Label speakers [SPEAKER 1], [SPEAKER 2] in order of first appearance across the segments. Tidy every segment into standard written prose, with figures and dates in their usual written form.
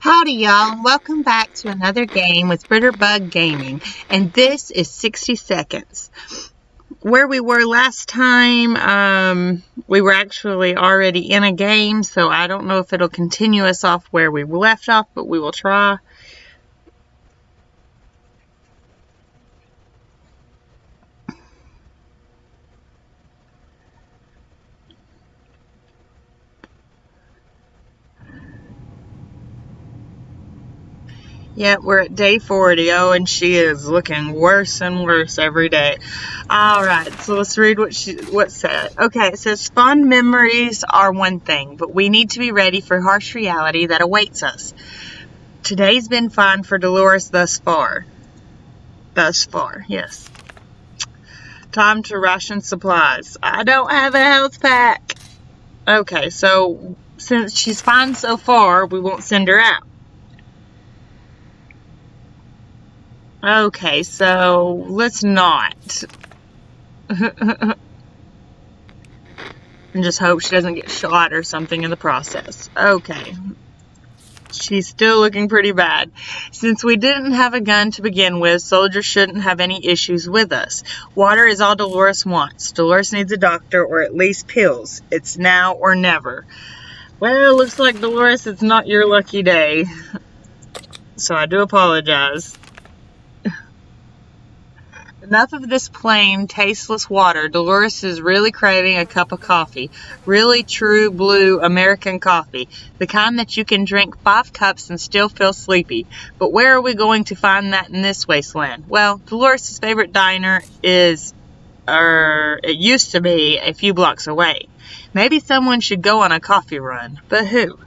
[SPEAKER 1] Howdy y'all, welcome back to another game with Britterbug Gaming, and this is 60 Seconds. Where we were last time, we were actually already in a game, so I don't know if it'll continue us off where we left off, but we will try. Yeah, we're at day 40. Oh, and she is looking worse and worse every day. Alright, so let's read what said. Okay, it says, fond memories are one thing, but we need to be ready for harsh reality that awaits us. Today's been fine for Delores thus far. Thus far, yes. Time to ration supplies. I don't have a health pack. Okay, so since she's fine so far, we won't send her out. Okay, so let's not. And just hope she doesn't get shot or something in the process. Okay. She's still looking pretty bad. Since we didn't have a gun to begin with, soldiers shouldn't have any issues with us. Water is all Delores wants. Delores needs a doctor or at least pills. It's now or never. Well, looks like Delores, it's not your lucky day. So I do apologize. Enough of this plain, tasteless water. Delores is really craving a cup of coffee. Really true blue American coffee. The kind that you can drink 5 cups and still feel sleepy. But where are we going to find that in this wasteland? Well, Delores' favorite diner is, it used to be a few blocks away. Maybe someone should go on a coffee run. But who?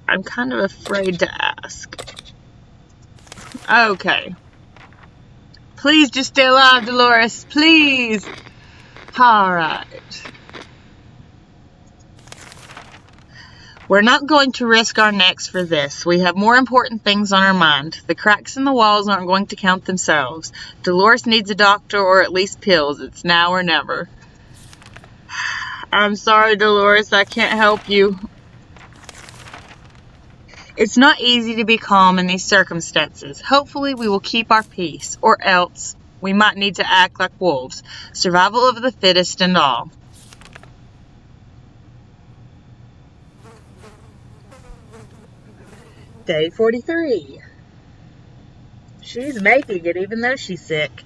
[SPEAKER 1] I'm kind of afraid to ask. Okay. Please just stay alive, Delores. Please. Alright. We're not going to risk our necks for this. We have more important things on our mind. The cracks in the walls aren't going to count themselves. Delores needs a doctor or at least pills. It's now or never. I'm sorry, Delores. I can't help you. It's not easy to be calm in these circumstances. Hopefully we will keep our peace, or else we might need to act like wolves. Survival of the fittest and all. Day 43. She's making it even though she's sick.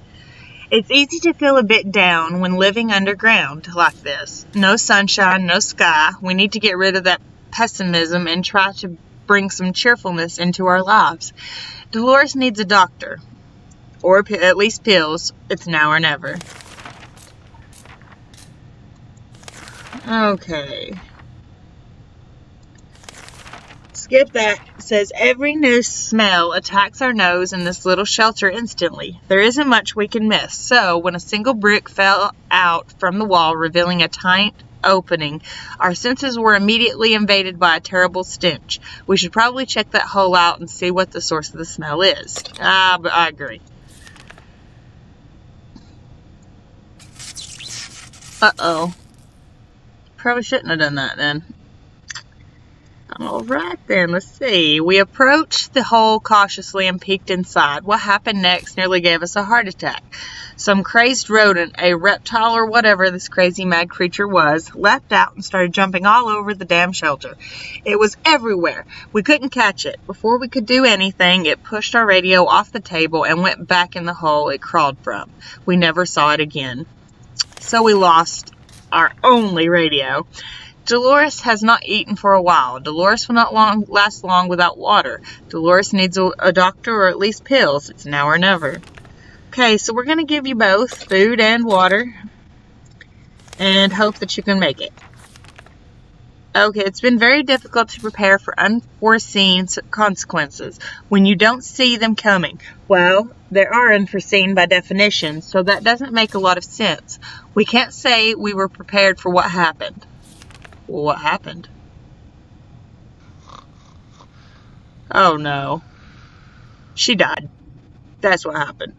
[SPEAKER 1] It's easy to feel a bit down when living underground like this. No sunshine, no sky. We need to get rid of that pessimism and try to bring some cheerfulness into our lives. Delores needs a doctor, or at least pills. It's now or never. Okay. Skip that. It says every new smell attacks our nose in this little shelter instantly. There isn't much we can miss. So, when a single brick fell out from the wall, revealing a tight opening, our senses were immediately invaded by a terrible stench. We should probably check that hole out and see what the source of the smell is. But I agree. Uh-oh. Probably shouldn't have done that then. Alright then, let's see. We approached the hole cautiously and peeked inside. What happened next nearly gave us a heart attack. Some crazed rodent, a reptile or whatever this crazy mad creature was, leapt out and started jumping all over the damn shelter. It was everywhere. We couldn't catch it. Before we could do anything, it pushed our radio off the table and went back in the hole it crawled from. We never saw it again. So we lost our only radio. Delores has not eaten for a while. Delores will not last long without water. Delores needs a doctor or at least pills. It's now or never. Okay, so we're going to give you both food and water and hope that you can make it. Okay, it's been very difficult to prepare for unforeseen consequences when you don't see them coming. Well, they are unforeseen by definition, so that doesn't make a lot of sense. We can't say we were prepared for what happened. Well, what happened? Oh no. She died. That's what happened.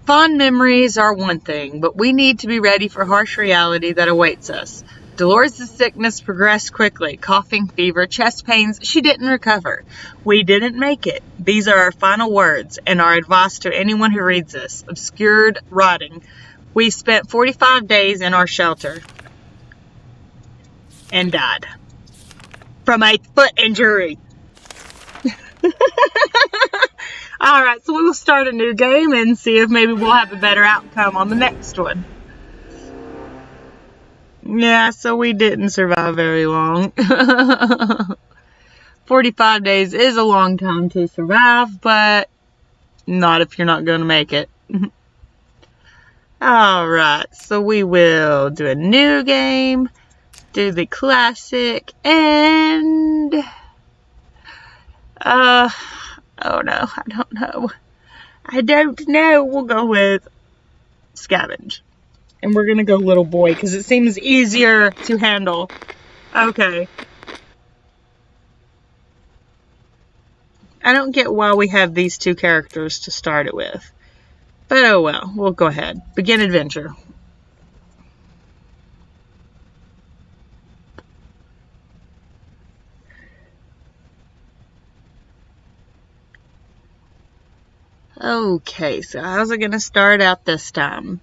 [SPEAKER 1] Fond memories are one thing, but we need to be ready for harsh reality that awaits us. Dolores' sickness progressed quickly. Coughing, fever, chest pains. She didn't recover. We didn't make it. These are our final words and our advice to anyone who reads this. Obscured, rotting. We spent 45 days in our shelter and died from a foot injury. Alright, so we will start a new game and see if maybe we'll have a better outcome on the next one. Yeah, so we didn't survive very long. 45 days is a long time to survive, but not if you're not going to make it. Alright, so we will do a new game, do the classic, and... oh no, I don't know. I don't know. We'll go with scavenge. And we're going to go little boy because it seems easier to handle. Okay. I don't get why we have these two characters to start it with. But oh well, we'll go ahead. Begin adventure. Okay, so how's it going to start out this time?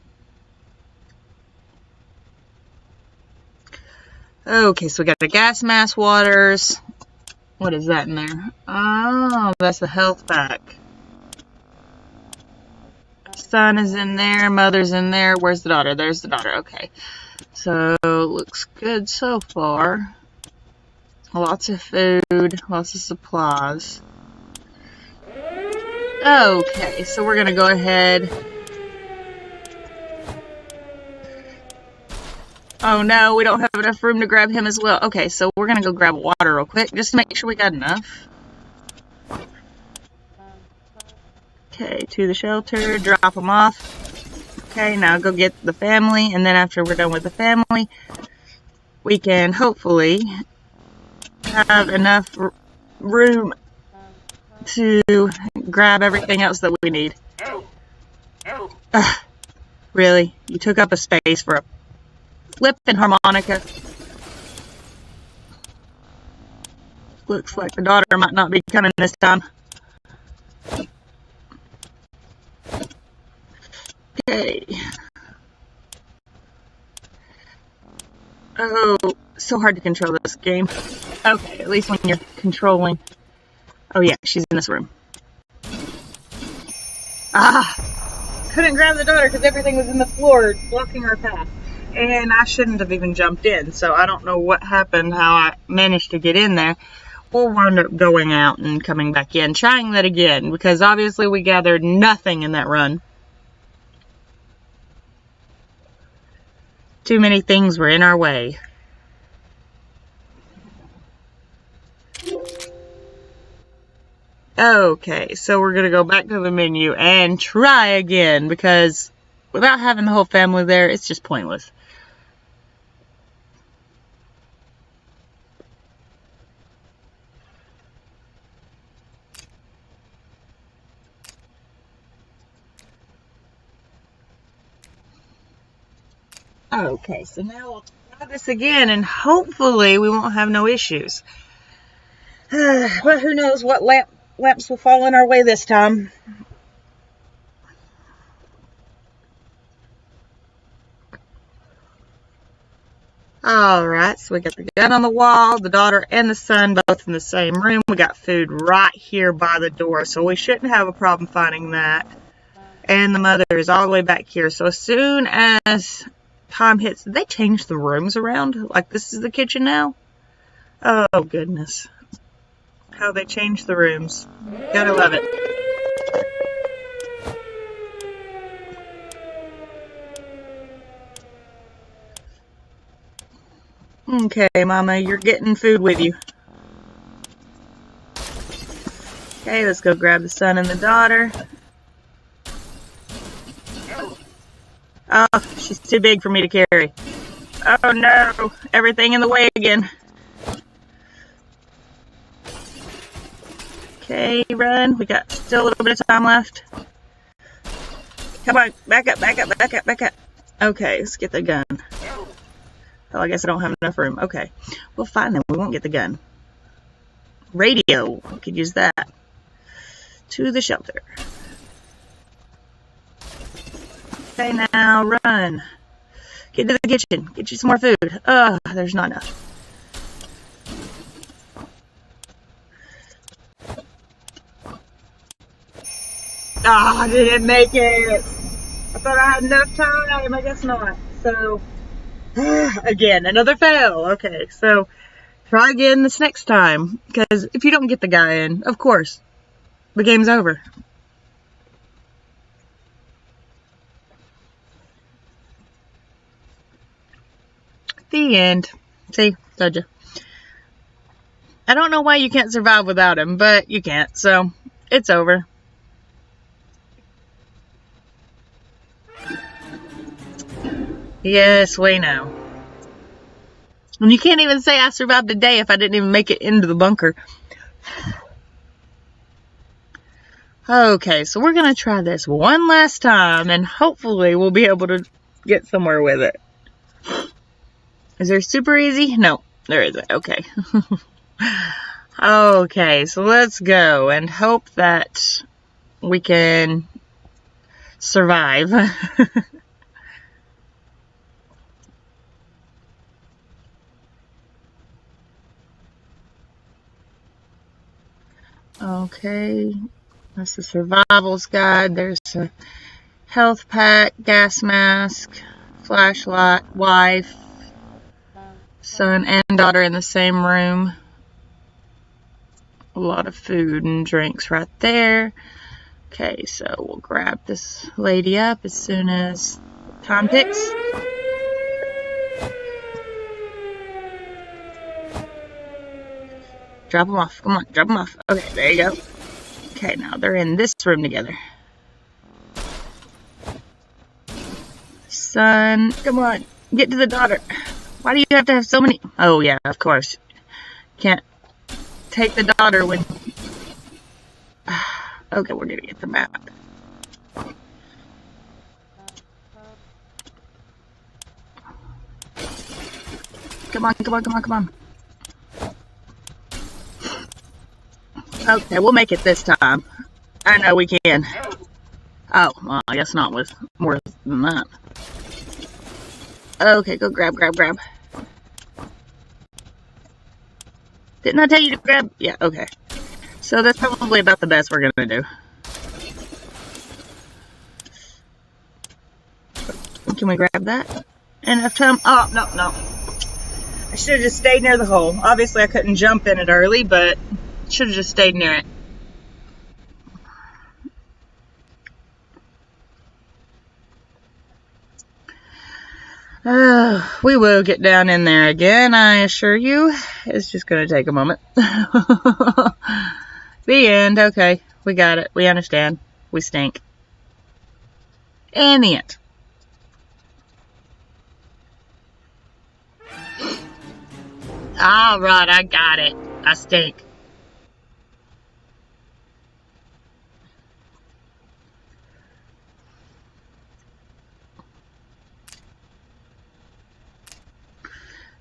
[SPEAKER 1] Okay, so we got the gas mask waters. What is that in there? Oh, that's the health pack. Son is in there, mother's in there. Where's the daughter? There's the daughter. Okay. So, looks good so far. Lots of food, lots of supplies. Okay, so we're gonna go ahead. Oh no, we don't have enough room to grab him as well. Okay, so we're gonna go grab water real quick, just to make sure we got enough. Okay, to the shelter, drop them off. Okay, now go get the family, and then after we're done with the family, we can hopefully have enough room to grab everything else that we need. Really? You took up a space for a flippin' harmonica. Looks like the daughter might not be coming this time. Okay. Oh, so hard to control this game. Okay, at least when you're controlling. Oh yeah, she's in this room. Couldn't grab the daughter because everything was in the floor blocking our path. And I shouldn't have even jumped in, so I don't know what happened, how I managed to get in there. We'll wind up going out and coming back in, trying that again, because obviously we gathered nothing in that run. Too many things were in our way. Okay, so we're going to go back to the menu and try again, because without having the whole family there, it's just pointless. Okay, so now we'll try this again, and hopefully we won't have no issues. But who knows what lamps will fall in our way this time. Alright, so we got the gun on the wall, the daughter and the son both in the same room. We got food right here by the door, so we shouldn't have a problem finding that. And the mother is all the way back here. So as soon as time hits, did they change the rooms around? Like this is the kitchen now? Oh goodness. How they changed the rooms. Gotta love it. Okay, Mama, you're getting food with you. Okay, let's go grab the son and the daughter. Oh, she's too big for me to carry. Oh no, everything in the way again. Okay, run. We got still a little bit of time left. Come on, back up, back up, back up, back up. Okay, let's get the gun. Oh, I guess I don't have enough room. Okay. Well, fine then. We won't get the gun. Radio. We could use that. To the shelter. Okay, now run. Get to the kitchen. Get you some more food. Ugh, there's not enough. Ah, I didn't make it. I thought I had enough time. I guess not. So, again, another fail. Okay, so try again this next time. Because if you don't get the guy in, of course, the game's over. The end. See? Told you. I don't know why you can't survive without him, but you can't, so it's over. Yes, we know. And you can't even say I survived a day if I didn't even make it into the bunker. Okay, so we're going to try this one last time, and hopefully we'll be able to get somewhere with it. Is there super easy? No, there isn't. Okay. Okay, so let's go and hope that we can survive. Okay, that's the survival's guide. There's a health pack, gas mask, flashlight, wife, son and daughter in the same room. A lot of food and drinks right there. Okay, so we'll grab this lady up as soon as time ticks. Drop them off. Come on, drop them off. Okay, there you go. Okay, now they're in this room together. Son, come on, get to the daughter. Why do you have to have so many? Oh, yeah, of course. Can't take the daughter when... Okay, we're gonna get the map. Come on, come on, come on, come on. Okay, we'll make it this time. I know we can. Oh, well, I guess not with more than that. Okay, go grab, grab, grab. Didn't I tell you to grab? Yeah, okay. So that's probably about the best we're gonna do. Can we grab that? Enough time? Oh, no, no. I should have just stayed near the hole. Obviously, I couldn't jump in it early, but should have just stayed near it. We will get down in there again, I assure you. It's just going to take a moment. The end. Okay, we got it. We understand. We stink. And the end. Alright, I got it. I stink.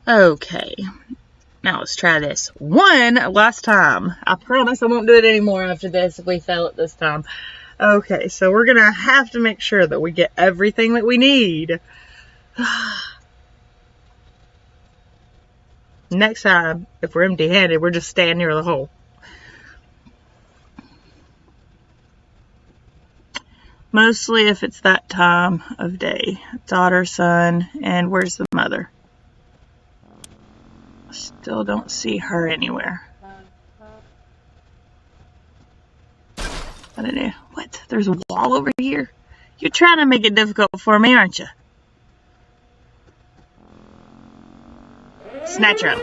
[SPEAKER 1] Okay, now let's try this one last time. I promise I won't do it anymore after this if we fail it this time. Okay, so we're gonna have to make sure that we get everything that we need. Next time, if we're empty-handed, we're just staying near the hole. Mostly if it's that time of day. Daughter, son, and where's the mother? Still don't see her anywhere. I don't know. What? There's a wall over here? You're trying to make it difficult for me, aren't you? Snatch her up.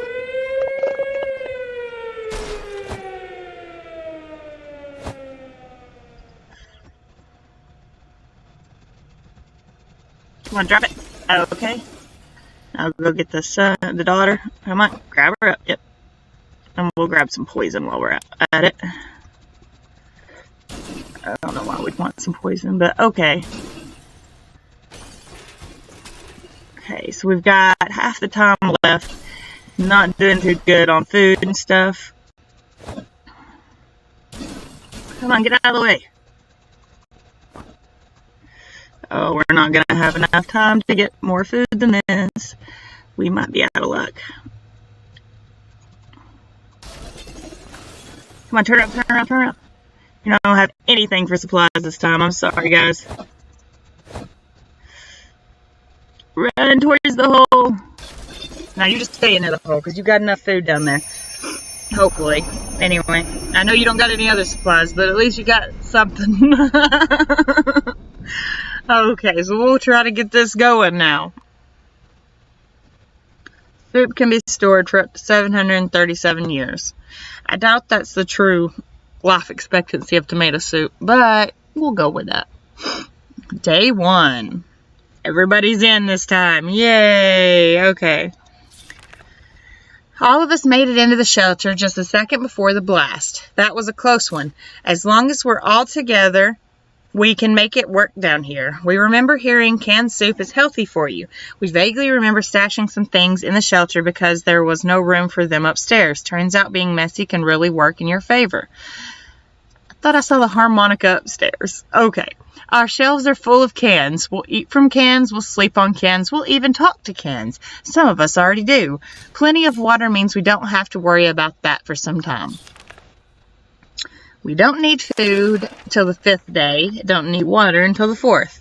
[SPEAKER 1] Come on, drop it. Okay. I'll go get the son, the daughter. Come on, grab her up. Yep. And we'll grab some poison while we're at it. I don't know why we'd want some poison, but okay. Okay, Okay, so we've got half the time left. Not doing too good on food and stuff. Come on, get out of the way. Oh, we're not going to have enough time to get more food than this. We might be out of luck. Come on, turn up, turn up, turn up. You know, I don't have anything for supplies this time. I'm sorry, guys. Run towards the hole. Now, you just stay in the hole because you've got enough food down there. Hopefully. Anyway, I know you don't got any other supplies, but at least you got something. Okay, so we'll try to get this going now. Soup can be stored for up to 737 years. I doubt that's the true life expectancy of tomato soup, but we'll go with that. Day 1. Everybody's in this time. Yay! Okay. All of us made it into the shelter just a second before the blast. That was a close one. As long as we're all together, we can make it work down here. We remember hearing canned soup is healthy for you. We vaguely remember stashing some things in the shelter because there was no room for them upstairs. Turns out being messy can really work in your favor. I thought I saw the harmonica upstairs. Okay. Our shelves are full of cans. We'll eat from cans, we'll sleep on cans, we'll even talk to cans. Some of us already do. Plenty of water means we don't have to worry about that for some time. We don't need food till the 5th day. Don't need water until the 4th.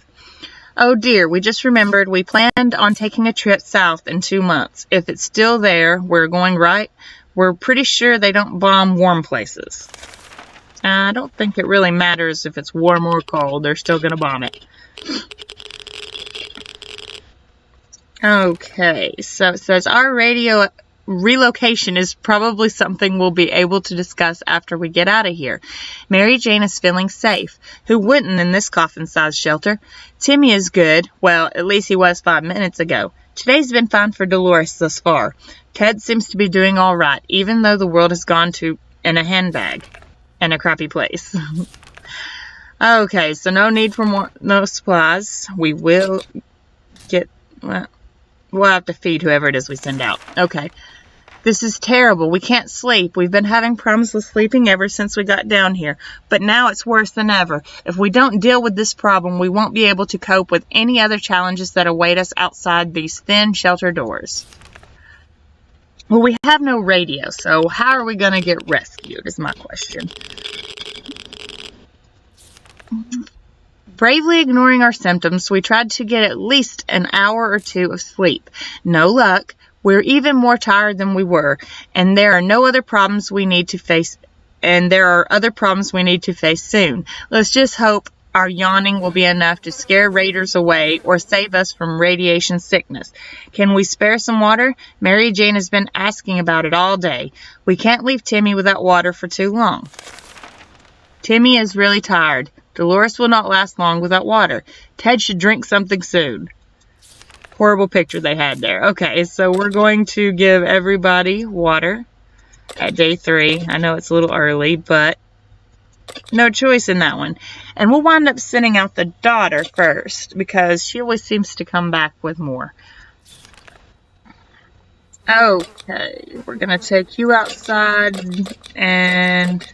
[SPEAKER 1] Oh dear, we just remembered we planned on taking a trip south in 2 months. If it's still there, we're going right. We're pretty sure they don't bomb warm places. I don't think it really matters if it's warm or cold. They're still going to bomb it. Okay, so it says our radio relocation is probably something we'll be able to discuss after we get out of here. Mary Jane is feeling safe. Who wouldn't in this coffin-sized shelter? Timmy is good. Well, at least he was 5 minutes ago. Today's been fine for Delores thus far. Ted seems to be doing all right, even though the world has gone to in a handbag. And a crappy place. Okay, so no need for no supplies. We will get, well, we'll have to feed whoever it is we send out. Okay. This is terrible. We can't sleep. We've been having problems with sleeping ever since we got down here. But now it's worse than ever. If we don't deal with this problem, we won't be able to cope with any other challenges that await us outside these thin shelter doors. Well, we have no radio, so how are we going to get rescued is my question. Bravely ignoring our symptoms, we tried to get at least an hour or 2 of sleep. No luck. We're even more tired than we were, and there are other problems we need to face soon. Let's just hope our yawning will be enough to scare raiders away or save us from radiation sickness. Can we spare some water? Mary Jane has been asking about it all day. We can't leave Timmy without water for too long. Timmy is really tired. Delores will not last long without water. Ted should drink something soon. Horrible picture they had there. Okay, so we're going to give everybody water at day 3. I know it's a little early, but no choice in that one. And we'll wind up sending out the daughter first because she always seems to come back with more. Okay, we're going to take you outside and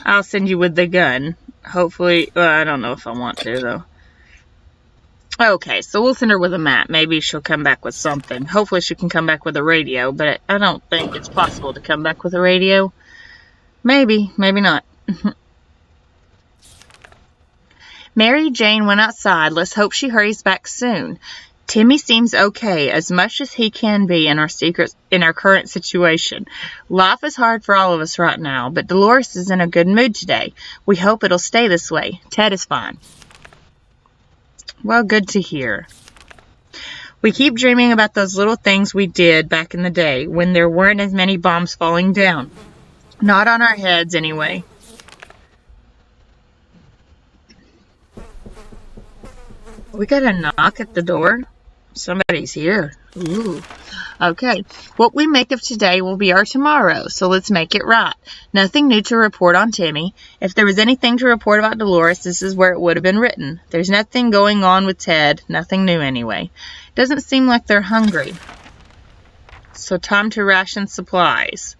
[SPEAKER 1] I'll send you with the gun. Hopefully, well, I don't know if I want to though. Okay, so we'll send her with a map. Maybe she'll come back with something. Hopefully she can come back with a radio, but I don't think it's possible to come back with a radio. Maybe, maybe not. Mary Jane went outside. Let's hope she hurries back soon. Timmy seems okay, as much as he can be in our current situation. Life is hard for all of us right now, but Delores is in a good mood today. We hope it'll stay this way. Ted is fine. Well, good to hear. We keep dreaming about those little things we did back in the day, when there weren't as many bombs falling down. Not on our heads, anyway. We got a knock at the door. Somebody's here. Ooh. Okay, what we make of today will be our tomorrow, so let's make it right. Nothing new to report on Timmy. If there was anything to report about Delores, this is where it would have been written. There's nothing going on with Ted, nothing new anyway. Doesn't seem like they're hungry. So time to ration supplies.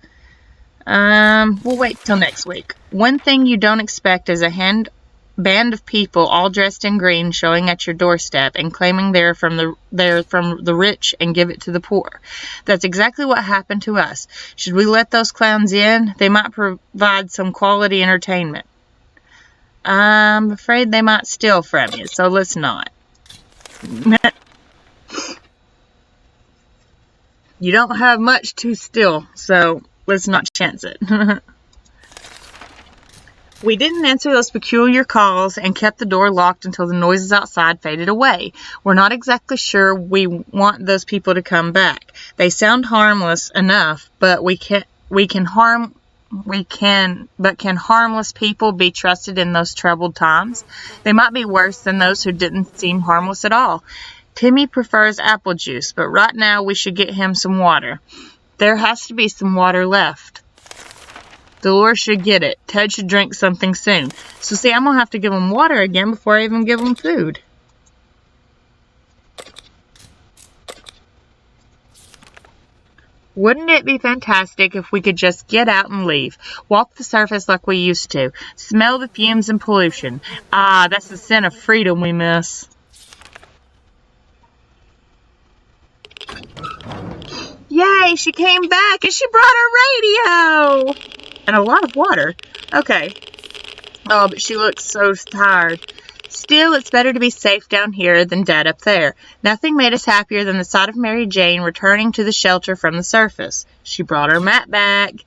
[SPEAKER 1] We'll wait till next week. One thing you don't expect is a band of people all dressed in green showing at your doorstep and claiming they're from the rich and give it to the poor. That's exactly what happened to us. Should we let those clowns in? They might provide some quality entertainment. I'm afraid they might steal from you, so let's not. You don't have much to steal, so let's not chance it. We didn't answer those peculiar calls and kept the door locked until the noises outside faded away. We're not exactly sure we want those people to come back. They sound harmless enough, but can harmless people be trusted in those troubled times? They might be worse than those who didn't seem harmless at all. Timmy prefers apple juice, but right now we should get him some water. There has to be some water left. Delores should get it. Ted should drink something soon. So see, I'm going to have to give him water again before I even give him food. Wouldn't it be fantastic if we could just get out and leave? Walk the surface like we used to. Smell the fumes and pollution. Ah, that's the scent of freedom we miss. Yay, she came back and she brought her radio! And a lot of water. Okay. Oh, but she looks so tired. Still, it's better to be safe down here than dead up there. Nothing made us happier than the sight of Mary Jane returning to the shelter from the surface. She brought her mat bag.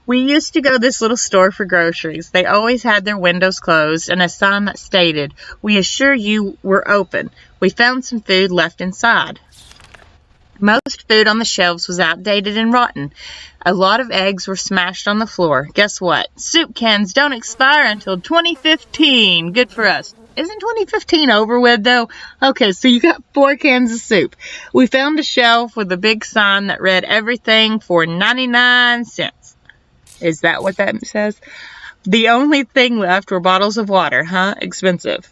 [SPEAKER 1] We used to go to this little store for groceries. They always had their windows closed and a sign that stated, "We assure you we're open." We found some food left inside. Most food on the shelves was outdated and rotten. A lot of eggs were smashed on the floor. Guess what? Soup cans don't expire until 2015. Good for us. Isn't 2015 over with, though? Okay, so you got 4 cans of soup. We found a shelf with a big sign that read everything for 99 cents. Is that what that says? The only thing left were bottles of water, huh? Expensive.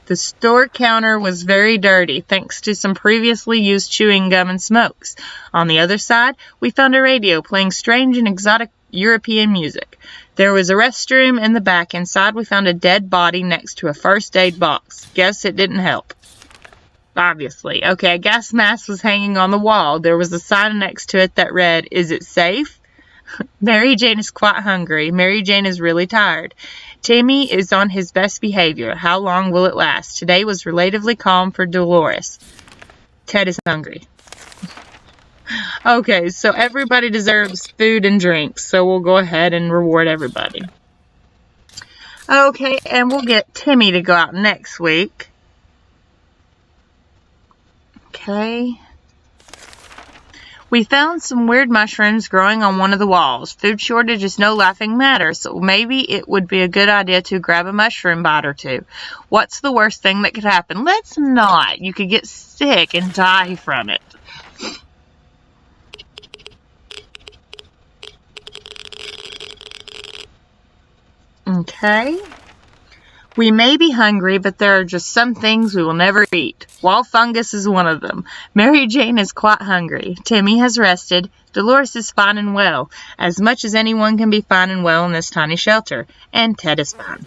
[SPEAKER 1] The store counter was very dirty, thanks to some previously used chewing gum and smokes. On the other side, we found a radio playing strange and exotic European music. There was a restroom in the back. Inside, we found a dead body next to a first aid box. Guess it didn't help. Obviously. Okay, a gas mask was hanging on the wall. There was a sign next to it that read, "Is it safe?" Mary Jane is quite hungry. Mary Jane is really tired. Timmy is on his best behavior. How long will it last? Today was relatively calm for Delores. Ted is hungry. Okay, so everybody deserves food and drinks, so we'll go ahead and reward everybody. Okay, and we'll get Timmy to go out next week. Okay. We found some weird mushrooms growing on one of the walls. Food shortage is no laughing matter, so maybe it would be a good idea to grab a mushroom bite or two. What's the worst thing that could happen? Let's not. You could get sick and die from it. Okay. We may be hungry, but there are just some things we will never eat. Wall fungus is one of them. Mary Jane is quite hungry. Timmy has rested. Delores is fine and well, as much as anyone can be fine and well in this tiny shelter. And Ted is fine.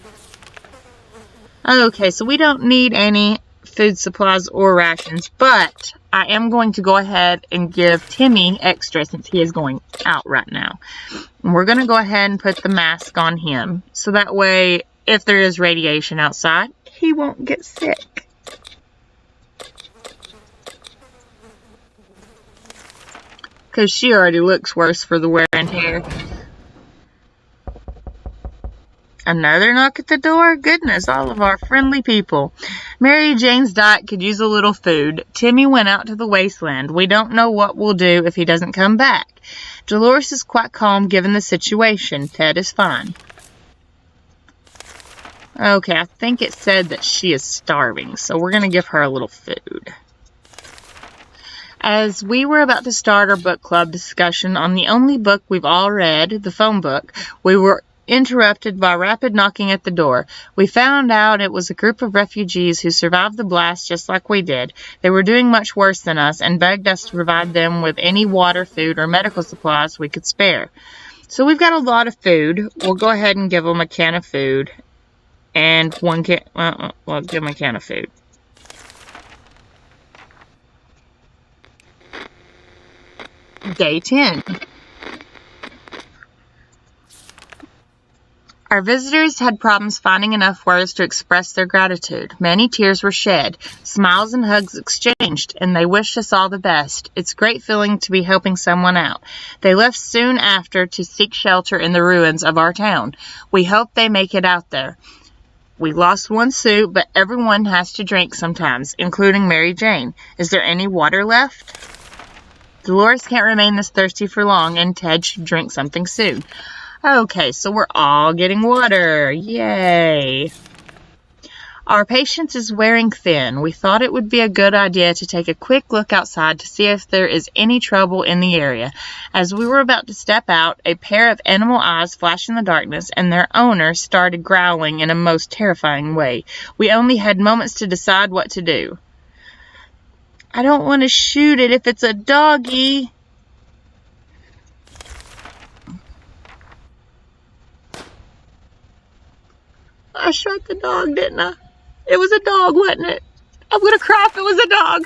[SPEAKER 1] Okay, so we don't need any food supplies or rations, but I am going to go ahead and give Timmy extra since he is going out right now. And we're going to go ahead and put the mask on him, so that way, if there is radiation outside, he won't get sick. Because she already looks worse for the wear and tear. Another knock at the door? Goodness, all of our friendly people. Mary Jane's diet could use a little food. Timmy went out to the wasteland. We don't know what we'll do if he doesn't come back. Delores is quite calm given the situation. Ted is fine. Okay, I think it said that she is starving, so we're going to give her a little food. As we were about to start our book club discussion on the only book we've all read, the phone book, we were interrupted by rapid knocking at the door. We found out it was a group of refugees who survived the blast just like we did. They were doing much worse than us and begged us to provide them with any water, food, or medical supplies we could spare. So we've got a lot of food. We'll go ahead and give them a can of food and one can. Well, give them a can of food. Day 10. Our visitors had problems finding enough words to express their gratitude. Many tears were shed, smiles and hugs exchanged, and they wished us all the best. It's a great feeling to be helping someone out. They left soon after to seek shelter in the ruins of our town. We hope they make it out there. We lost one suit, but everyone has to drink sometimes, including Mary Jane. Is there any water left? Delores can't remain this thirsty for long, and Ted should drink something soon. Okay, so we're all getting water. Yay! Our patience is wearing thin. We thought it would be a good idea to take a quick look outside to see if there is any trouble in the area. As we were about to step out, a pair of animal eyes flashed in the darkness, and their owner started growling in a most terrifying way. We only had moments to decide what to do. I don't want to shoot it if it's a doggy. I shot the dog, didn't I? It was a dog, wasn't it? I'm going to cry if it was a dog.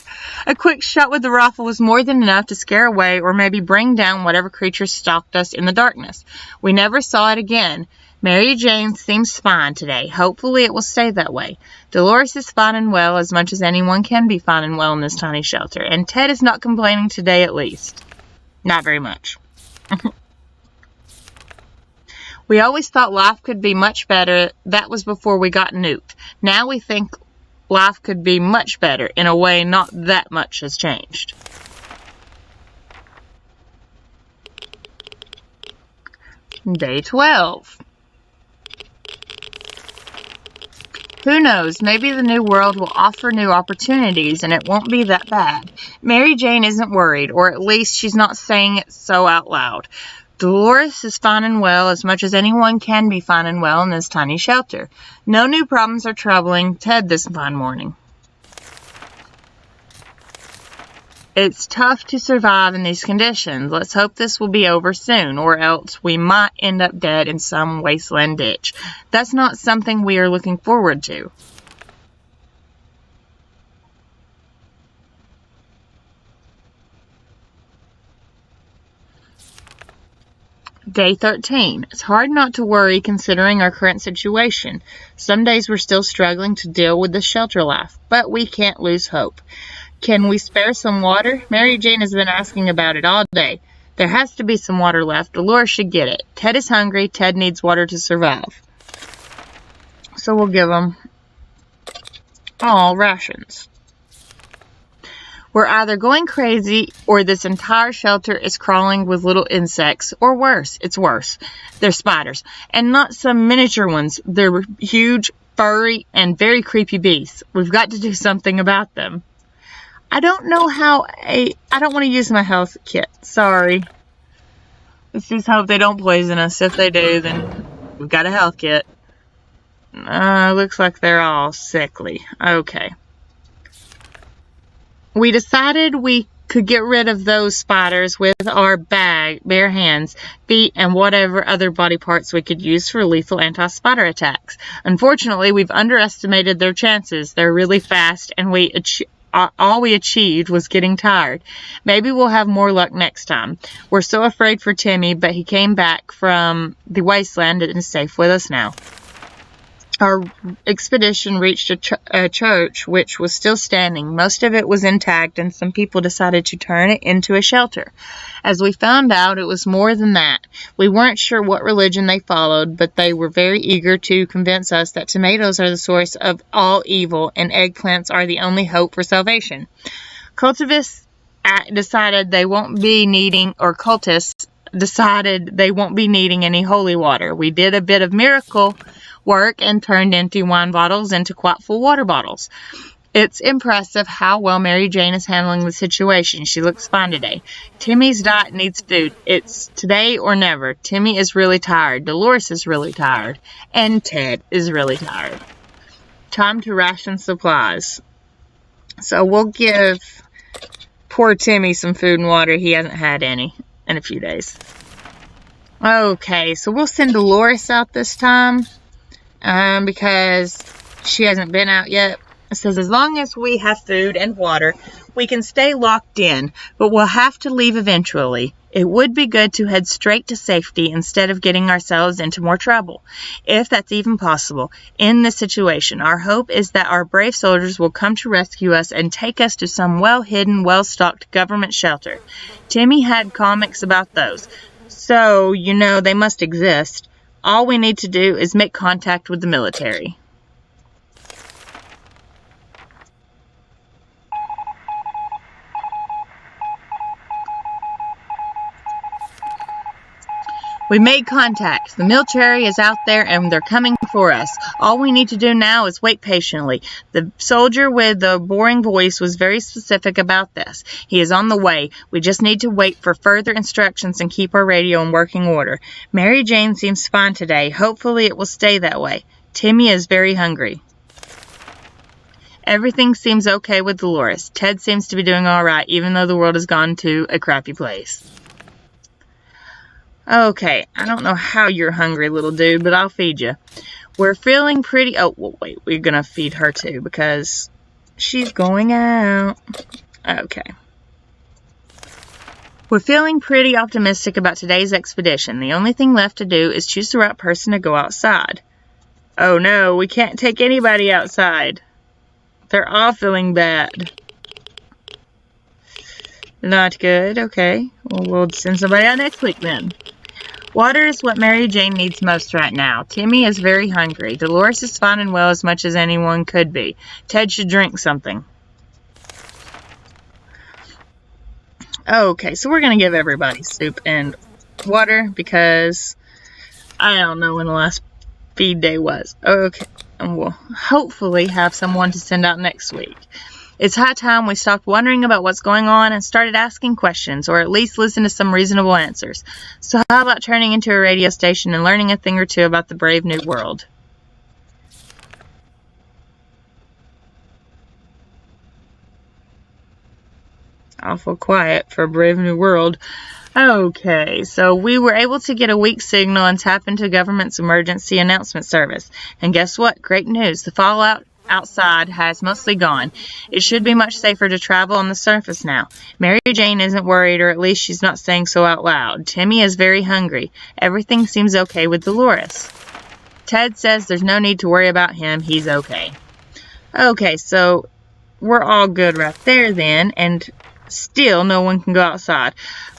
[SPEAKER 1] A quick shot with the rifle was more than enough to scare away or maybe bring down whatever creature stalked us in the darkness. We never saw it again. Mary Jane seems fine today. Hopefully it will stay that way. Delores is fine and well, as much as anyone can be fine and well in this tiny shelter. And Ted is not complaining today, at least. Not very much. We always thought life could be much better. That was before we got nuked. Now we think life could be much better. In a way, not that much has changed. Day 12. Who knows, maybe the new world will offer new opportunities and it won't be that bad. Mary Jane isn't worried, or at least she's not saying it so out loud. Delores is fine and well, as much as anyone can be fine and well in this tiny shelter. No new problems are troubling Ted this fine morning. It's tough to survive in these conditions. Let's hope this will be over soon, or else we might end up dead in some wasteland ditch. That's not something we are looking forward to. Day 13. It's hard not to worry considering our current situation. Some days we're still struggling to deal with the shelter life, but we can't lose hope. Can we spare some water? Mary Jane has been asking about it all day. There has to be some water left. Delores should get it. Ted is hungry. Ted needs water to survive. So we'll give him all rations. We're either going crazy or this entire shelter is crawling with little insects, or worse, it's worse. They're spiders, and not some miniature ones. They're huge, furry, and very creepy beasts. We've got to do something about them. I don't know how I don't want to use my health kit. Sorry. Let's just hope they don't poison us. If they do, then we've got a health kit. Looks like they're all sickly. Okay. We decided we could get rid of those spiders with our bare hands, feet, and whatever other body parts we could use for lethal anti-spider attacks. Unfortunately, we've underestimated their chances. They're really fast, and all we achieved was getting tired. Maybe we'll have more luck next time. We're so afraid for Timmy, but he came back from the wasteland and is safe with us now. Our expedition reached a church which was still standing. Most of it was intact, and some people decided to turn it into a shelter. As we found out, it was more than that. We weren't sure what religion they followed, but they were very eager to convince us that tomatoes are the source of all evil and eggplants are the only hope for salvation. Cultists decided they won't be needing any holy water. We did a bit of miracle work and turned empty wine bottles into quite full water bottles. It's impressive how well Mary Jane is handling the situation. She looks fine today. Timmy's diet needs food. It's today or never. Timmy is really tired. Dolores is really tired. And Ted is really tired. Time to ration supplies. So we'll give poor Timmy some food and water. He hasn't had any in a few days. Okay, so we'll send Delores out this time because she hasn't been out yet. It says as long as we have food and water, we can stay locked in, but we'll have to leave eventually. It would be good to head straight to safety instead of getting ourselves into more trouble, if that's even possible. In this situation, our hope is that our brave soldiers will come to rescue us and take us to some well-hidden, well-stocked government shelter. Timmy had comics about those, so you know they must exist. All we need to do is make contact with the military. We made contact. The military is out there and they're coming for us. All we need to do now is wait patiently. The soldier with the boring voice was very specific about this. He is on the way. We just need to wait for further instructions and keep our radio in working order. Mary Jane seems fine today. Hopefully it will stay that way. Timmy is very hungry. Everything seems okay with Delores. Ted seems to be doing all right, even though the world has gone to a crappy place. Okay, I don't know how you're hungry, little dude, but I'll feed you. We're feeling pretty... Oh, well, wait, we're going to feed her too because she's going out. Okay. We're feeling pretty optimistic about today's expedition. The only thing left to do is choose the right person to go outside. Oh no, we can't take anybody outside. They're all feeling bad. Not good, okay. Well, we'll send somebody out next week then. Water is what Mary Jane needs most right now. Timmy is very hungry. Delores is fine and well as much as anyone could be. Ted should drink something. Okay, so we're going to give everybody soup and water because I don't know when the last feed day was. Okay, and we'll hopefully have someone to send out next week. It's high time we stopped wondering about what's going on and started asking questions, or at least listen to some reasonable answers. So how about turning into a radio station and learning a thing or two about the brave new world? Awful quiet for a brave new world. Okay, so we were able to get a weak signal and tap into government's emergency announcement service. And guess what? Great news. The fallout outside has mostly gone. It should be much safer to travel on the surface now. Mary Jane isn't worried, or at least she's not saying so out loud. Timmy is very hungry. Everything seems okay with Delores. Ted says there's no need to worry about him. He's okay. Okay, so we're all good right there then, and still no one can go outside.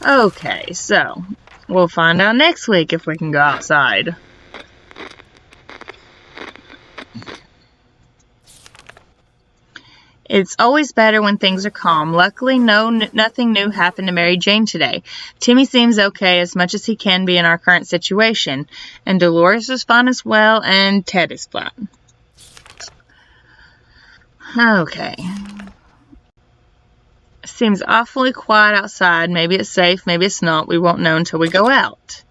[SPEAKER 1] Okay, so we'll find out next week if we can go outside. It's always better when things are calm. Luckily, nothing new happened to Mary Jane today. Timmy seems okay as much as he can be in our current situation. And Delores is fine as well, and Ted is fine. Okay. Seems awfully quiet outside. Maybe it's safe, maybe it's not. We won't know until we go out.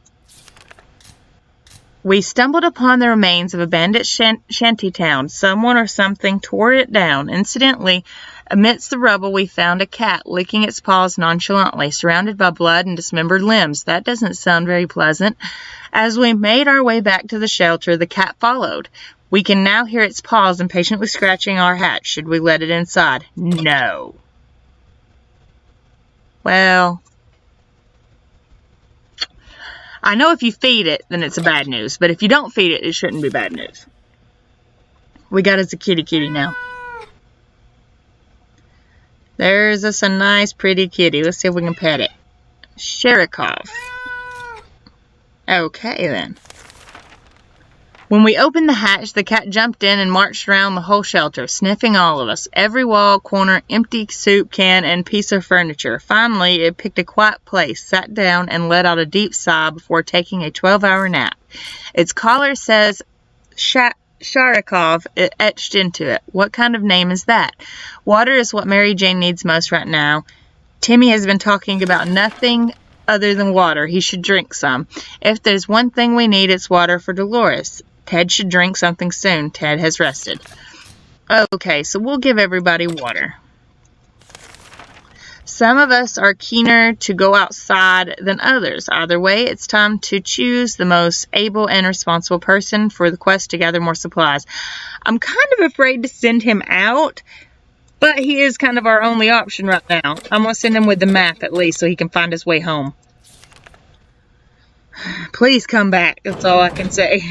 [SPEAKER 1] We stumbled upon the remains of a bandit shanty town. Someone or something tore it down. Incidentally, amidst the rubble, we found a cat licking its paws nonchalantly, surrounded by blood and dismembered limbs. That doesn't sound very pleasant. As we made our way back to the shelter, the cat followed. We can now hear its paws impatiently scratching our hatch. Should we let it inside? No. Well, I know if you feed it, then it's a bad news. But if you don't feed it, it shouldn't be bad news. We got us a kitty now. There's us a nice, pretty kitty. Let's see if we can pet it. Sherikov. Okay, then. When we opened the hatch, the cat jumped in and marched around the whole shelter, sniffing all of us. Every wall, corner, empty soup can, and piece of furniture. Finally, it picked a quiet place, sat down, and let out a deep sigh before taking a 12-hour nap. Its collar says Sharikov etched into it. What kind of name is that? Water is what Mary Jane needs most right now. Timmy has been talking about nothing other than water. He should drink some. If there's one thing we need, it's water for Delores. Ted should drink something soon. Ted has rested. Okay, so we'll give everybody water. Some of us are keener to go outside than others. Either way, it's time to choose the most able and responsible person for the quest to gather more supplies. I'm kind of afraid to send him out, but he is kind of our only option right now. I'm going to send him with the map at least so he can find his way home. Please come back. That's all I can say.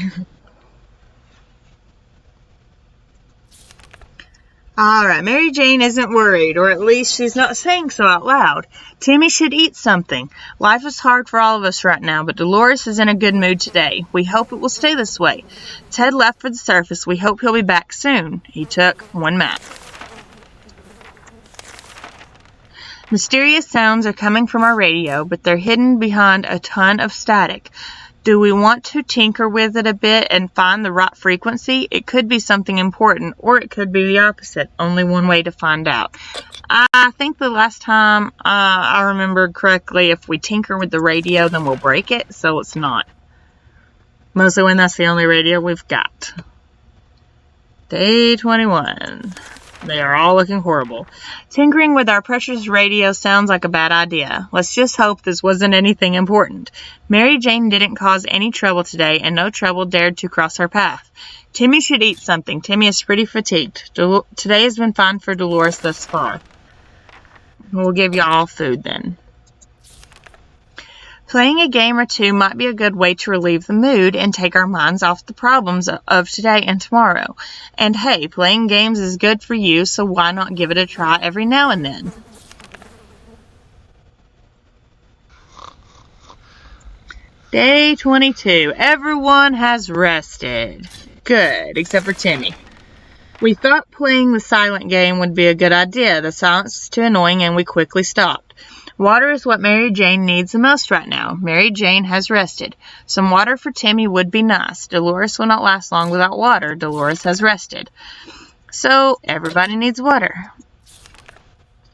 [SPEAKER 1] Alright, Mary Jane isn't worried, or at least she's not saying so out loud. Timmy should eat something. Life is hard for all of us right now, but Delores is in a good mood today. We hope it will stay this way. Ted left for the surface. We hope he'll be back soon. He took one map. Mysterious sounds are coming from our radio, but they're hidden behind a ton of static. Do we want to tinker with it a bit and find the right frequency? It could be something important, or it could be the opposite. Only one way to find out. I think the last time I remembered correctly, if we tinker with the radio, then we'll break it, so it's not. Mostly when that's the only radio we've got. Day 21. They are all looking horrible. Tinkering with our precious radio sounds like a bad idea. Let's just hope this wasn't anything important. Mary Jane didn't cause any trouble today, and no trouble dared to cross her path. Timmy should eat something. Timmy is pretty fatigued. Today has been fine for Delores thus far. We'll give you all food then. Playing a game or two might be a good way to relieve the mood and take our minds off the problems of today and tomorrow. And hey, playing games is good for you, so why not give it a try every now and then? Day 22. Everyone has rested. Good, except for Timmy. We thought playing the silent game would be a good idea. The silence was too annoying and we quickly stopped. Water is what Mary Jane needs the most right now. Mary Jane has rested. Some water for Timmy would be nice. Delores will not last long without water. Delores has rested. So, everybody needs water.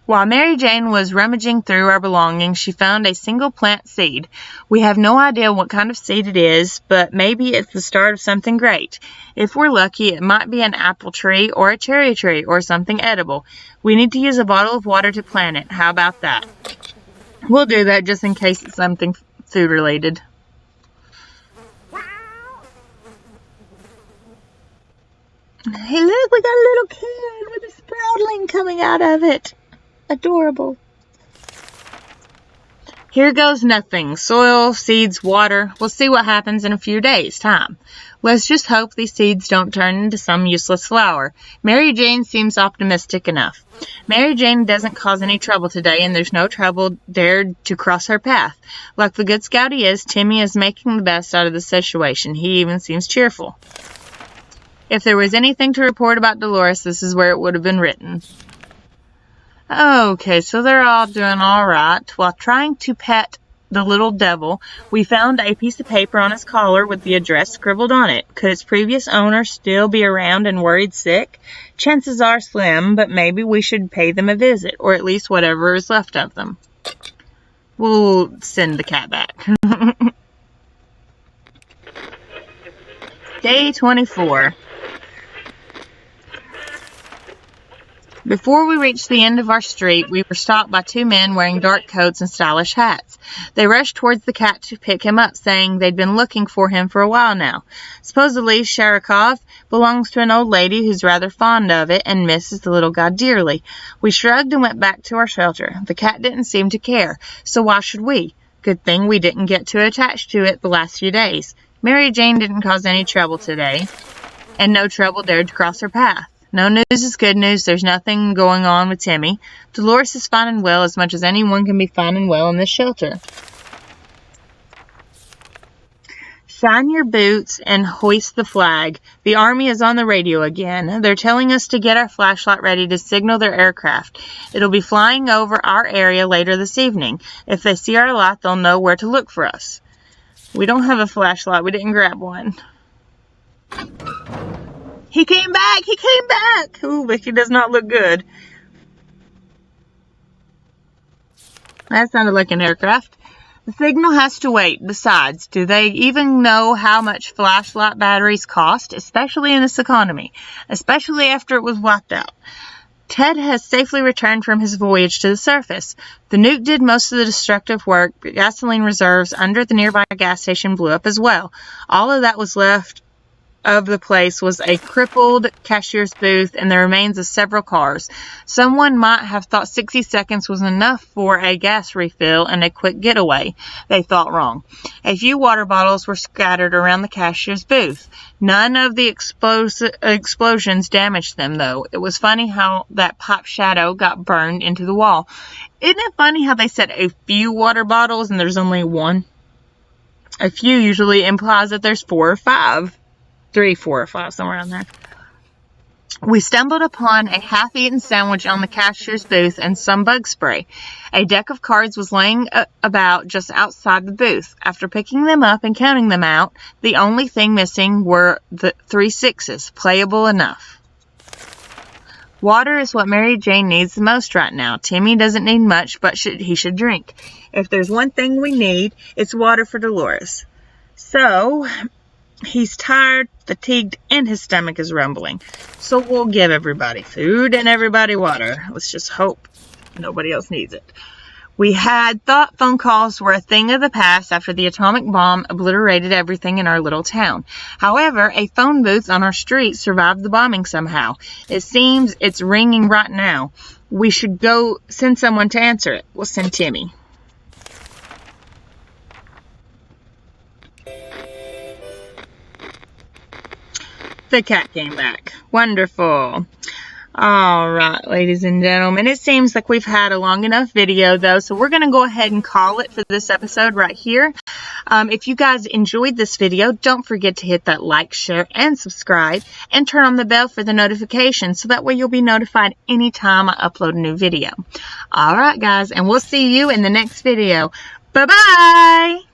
[SPEAKER 1] While Mary Jane was rummaging through our belongings, she found a single plant seed. We have no idea what kind of seed it is, but maybe it's the start of something great. If we're lucky, it might be an apple tree or a cherry tree or something edible. We need to use a bottle of water to plant it. How about that? We'll do that just in case it's something food related. Hey look, we got a little kid with a sproutling coming out of it. Adorable. Here goes nothing. Soil, seeds, water. We'll see what happens in a few days' time. Let's just hope these seeds don't turn into some useless flower. Mary Jane seems optimistic enough. Mary Jane doesn't cause any trouble today, and there's no trouble dared to cross her path. Like the good scout he is, Timmy is making the best out of the situation. He even seems cheerful. If there was anything to report about Delores, this is where it would have been written. Okay, so they're all doing all right. While trying to pet the little devil, we found a piece of paper on his collar with the address scribbled on it. Could its previous owner still be around and worried sick? Chances are slim, but maybe we should pay them a visit, or at least whatever is left of them. We'll send the cat back. Day 24. Before we reached the end of our street, we were stopped by two men wearing dark coats and stylish hats. They rushed towards the cat to pick him up, saying they'd been looking for him for a while now. Supposedly, Sharikov belongs to an old lady who's rather fond of it and misses the little guy dearly. We shrugged and went back to our shelter. The cat didn't seem to care, so why should we? Good thing we didn't get too attached to it the last few days. Mary Jane didn't cause any trouble today, and no trouble dared to cross her path. No news is good news. There's nothing going on with Timmy. Delores is fine and well, as much as anyone can be fine and well in this shelter. Shine your boots and hoist the flag. The army is on the radio again. They're telling us to get our flashlight ready to signal their aircraft. It'll be flying over our area later this evening. If they see our light, they'll know where to look for us. We don't have a flashlight. We didn't grab one. He came back! He came back! Ooh, Vicky does not look good. That sounded like an aircraft. The signal has to wait. Besides, do they even know how much flashlight batteries cost, especially in this economy, especially after it was wiped out? Ted has safely returned from his voyage to the surface. The nuke did most of the destructive work, but gasoline reserves under the nearby gas station blew up as well. All of that was left of the place was a crippled cashier's booth and the remains of several cars. Someone might have thought 60 seconds was enough for a gas refill and a quick getaway. They thought wrong. A few water bottles were scattered around the cashier's booth. None of the explosions damaged them, though. It was funny how that pop shadow got burned into the wall. Isn't it funny how they said a few water bottles and there's only one? A few usually implies that there's 4 or 5. 3, 4, or 5, somewhere around there. We stumbled upon a half-eaten sandwich on the cashier's booth and some bug spray. A deck of cards was laying about just outside the booth. After picking them up and counting them out, the only thing missing were the 3 6s, playable enough. Water is what Mary Jane needs the most right now. Timmy doesn't need much, but he should drink. If there's one thing we need, it's water for Delores. So, he's tired, fatigued, and his stomach is rumbling. So we'll give everybody food and everybody water. Let's just hope nobody else needs it. We had thought phone calls were a thing of the past after the atomic bomb obliterated everything in our little town. However, a phone booth on our street survived the bombing somehow. It seems it's ringing right now. We should go send someone to answer it. We'll send Timmy. The cat came back. Wonderful. Alright, ladies and gentlemen. It seems like we've had a long enough video, though, so we're going to go ahead and call it for this episode right here. If you guys enjoyed this video, don't forget to hit that like, share, and subscribe, and turn on the bell for the notifications, so that way you'll be notified anytime I upload a new video. Alright, guys, and we'll see you in the next video. Bye-bye!